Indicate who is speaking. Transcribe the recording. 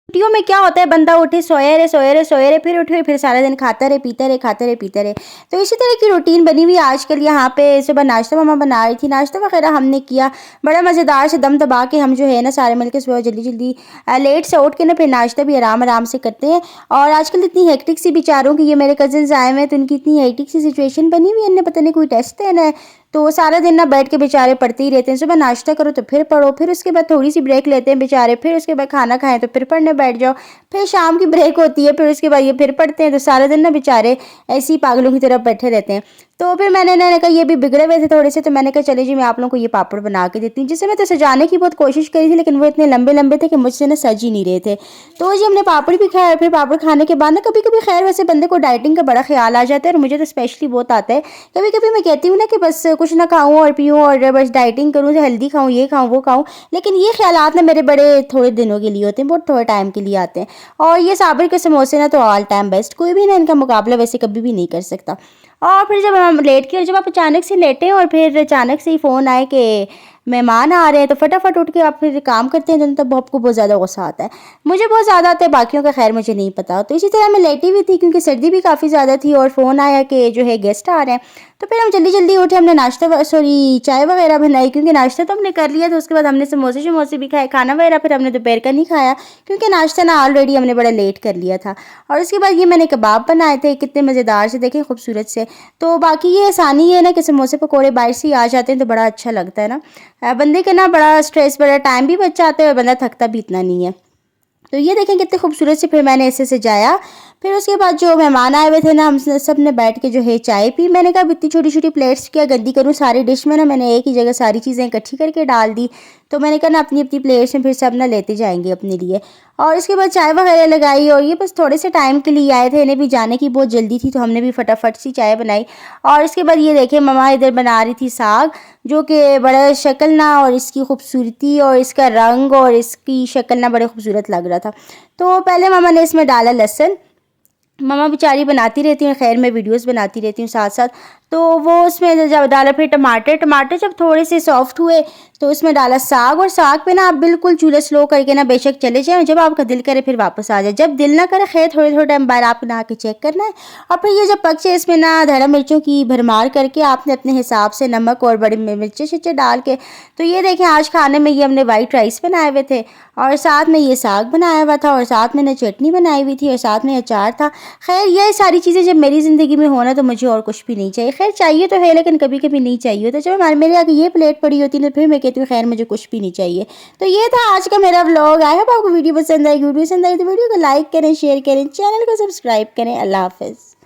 Speaker 1: छुट्टियों में क्या होता है, बंदा उठे सोए रहे सोए रहे सोए रहे, फिर उठे फिर सारा दिन खाता रहे पीते रहे खाते रहे पीते रहे। तो इसी तरह की रूटीन बनी हुई है आजकल यहाँ पे। सुबह नाश्ता मम्मा बना रही थी, नाश्ता वगैरह हमने किया बड़ा मज़ेदार से दम दबा के। हम जो है ना सारे मिलकर सुबह जल्दी जल्दी लेट से उठ के ना फिर नाश्ता भी आराम आराम से करते हैं। और आजकल इतनी हेक्टिक सी बेचारों की, ये मेरे कज़न्स आए हुए हैं तो उनकी इतनी हेक्टिक सी सिचुएशन बनी हुई है, इन्हें पता नहीं कोई टेस्ट देना है तो सारा दिन ना बैठ के बेचारे पढ़ते ही रहते हैं। सुबह नाश्ता करो तो फिर पढ़ो, फिर उसके बाद थोड़ी सी ब्रेक लेते हैं बेचारे, फिर उसके बाद खाना खाएं तो फिर पढ़ने बैठ जाओ, फिर शाम की ब्रेक होती है, फिर उसके बाद ये फिर पढ़ते हैं। तो सारा दिन ना बेचारे ऐसे ही पागलों की तरह बैठे रहते हैं। तो फिर मैंने कहा ये भी बिगड़े हुए थे थोड़े से, तो मैंने कहा चलिए जी मैं आप लोगों को ये पापड़ बना के देती हूँ। जिससे मैं तो सजाने की बहुत कोशिश करी थी लेकिन वो इतने लंबे लंबे थे कि मुझसे ना सज ही नहीं रहे थे। तो जी हमने पापड़ भी खाया। फिर पापड़ खाने के बाद ना कभी कभी खैर वैसे बंदे को डाइटिंग का बड़ा ख्याल आ जाता है, और मुझे तो स्पेशली बहुत आता है। कभी कभी मैं कहती हूँ ना कि बस कुछ ना खाऊँ और पीऊँ और बस डाइटिंग करूँ, जो हेल्दी खाऊँ, ये खाऊँ वो खाऊँ। लेकिन ये ख्यालात ना मेरे बड़े थोड़े दिनों के लिए होते हैं, बहुत थोड़े टाइम के लिए आते हैं। और ये साबिर के समोसे ना तो ऑल टाइम बेस्ट, कोई भी ना इनका मुकाबला वैसे कभी भी नहीं कर सकता। और फिर जब हम लेट के, और जब आप अचानक से लेटे और फिर अचानक से ही फ़ोन आए कि मेहमान आ रहे हैं, तो फटाफट उठ के आप फिर काम करते हैं, तब आपको बहुत ज़्यादा गुस्सा आता है। मुझे बहुत ज़्यादा आता है, बाकियों का खैर मुझे नहीं पता। तो इसी तरह मैं लेटी हुई थी क्योंकि सर्दी भी काफ़ी ज़्यादा थी और फ़ोन आया कि जो है गेस्ट आ रहे हैं। तो फिर हम जल्दी जल्दी उठे, हमने नाश्ता सॉरी चाय वगैरह बनाई, क्योंकि नाश्ता तो हमने कर लिया। तो उसके बाद हमने समोसे शमोसे भी खाए, खाना वगैरह फिर हमने दोपहर का नहीं खाया क्योंकि नाश्ता ना ऑलरेडी हमने बड़ा लेट कर लिया था। और उसके बाद ये मैंने कबाब बनाए थे, कितने मज़ेदार से, देखें खूबसूरत से। तो बाकी ये आसानी है ना कि समोसे पकौड़े बाहर से ही आ जाते हैं तो बड़ा अच्छा लगता है ना। बंदे के ना बड़ा स्ट्रेस, बड़ा टाइम भी बच जाता है और बंदा थकता भी इतना नहीं है। तो ये देखें कितने खूबसूरत से फिर मैंने ऐसे सजाया। फिर उसके बाद जो मेहमान आए हुए थे ना, हम सब ने बैठ के जो है चाय पी। मैंने कहा इतनी छोटी छोटी प्लेट्स क्या गंदी करूँ, सारी डिश में ना मैंने एक ही जगह सारी चीज़ें इकट्ठी करके डाल दी। तो मैंने कहा ना अपनी अपनी प्लेट्स में फिर सब ना लेते जाएंगे अपने लिए। और इसके बाद चाय वगैरह लगाई, और ये बस थोड़े से टाइम के लिए आए थे, इन्हें भी जाने की बहुत जल्दी थी तो हमने भी फटाफट सी चाय बनाई। और इसके बाद ये देखें मम्मा इधर बना रही थी साग, जो कि बड़ा शक्ल ना, और इसकी खूबसूरती और इसका रंग और इसकी शक्ल ना बड़े खूबसूरत लग रहा था। तो पहले मामा ने इसमें डाला लहसुन। मम्मा बेचारी बनाती रहती हैं, खैर मैं वीडियोस बनाती रहती हूँ साथ साथ। तो वो उसमें जब डाला, फिर टमाटर, टमाटर जब थोड़े से सॉफ्ट हुए तो उसमें डाला साग। और साग पे ना आप बिल्कुल चूल्हा स्लो करके ना बेशक चले जाएं, जब आपका दिल करे फिर वापस आ जाए, जब दिल ना करे खैर थोड़े थोड़े टाइम बाद आप नहा के चेक करना है। और फिर ये जब पक जाए इसमें ना धरा मिर्चों की भरमार करके आपने अपने हिसाब से नमक और बड़ी मिर्चें शिर्चे डाल के। तो ये देखें आज खाने में ये हमने वाइट राइस बनाए हुए थे, और साथ में ये साग बनाया हुआ था, और साथ मैंने चटनी बनाई हुई थी, और साथ में अचार था। खैर ये सारी चीज़ें जब मेरी ज़िंदगी में होना तो मुझे और कुछ भी नहीं चाहिए। खैर चाहिए तो है लेकिन कभी कभी नहीं चाहिए होता। जब मेरे आगे ये प्लेट पड़ी होती है तो फिर मैं कहती हूँ खैर मुझे कुछ भी नहीं चाहिए। तो ये था आज का मेरा व्लॉग। आई होप आपको वीडियो पसंद आएगी। वीडियो पसंद आई तो वीडियो को लाइक करें, शेयर करें, चैनल को सब्सक्राइब करें। अल्लाह हाफ़िज़।